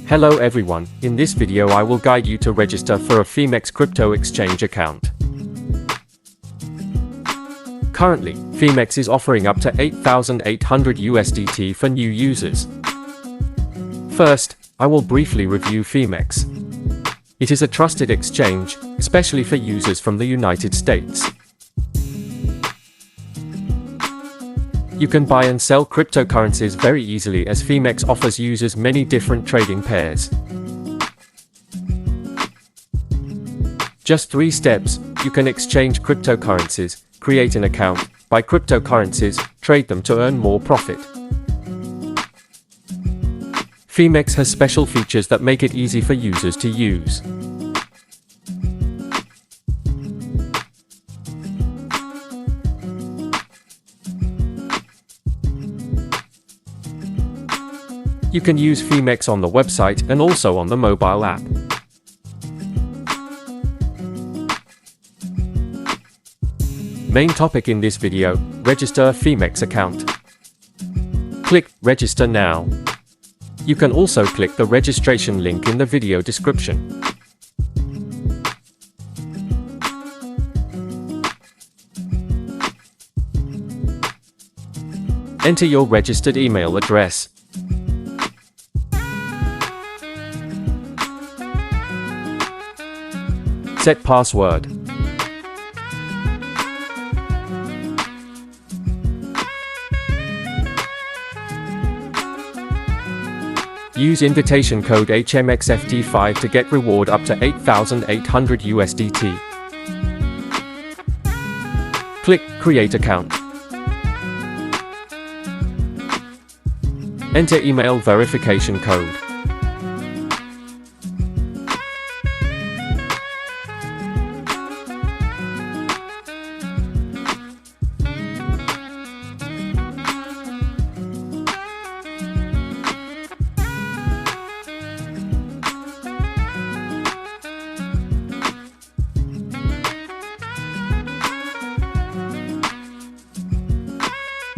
Hello everyone, in this video I will guide you to register for a Phemex crypto exchange account. Currently, Phemex is offering up to 8,800 USDT for new users. First, I will briefly review Phemex. It is a trusted exchange, especially for users from the United States. You can buy and sell cryptocurrencies very easily as Phemex offers users many different trading pairs. Just 3 steps, you can exchange cryptocurrencies, create an account, buy cryptocurrencies, trade them to earn more profit. Phemex has special features that make it easy for users to use. You can use Phemex on the website and also on the mobile app. Main topic in this video, register a Phemex account. Click Register Now. You can also click the registration link in the video description. Enter your registered email address. Set password. Use invitation code HMXFT5 to get reward up to 8,800 USDT. Click Create Account. Enter email verification code.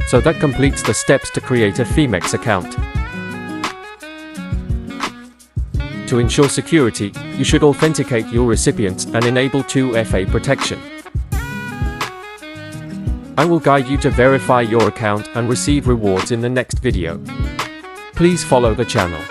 So that completes the steps to create a Phemex account. To ensure security, you should authenticate your recipients and enable 2FA protection. I will guide you to verify your account and receive rewards in the next video. Please follow the channel.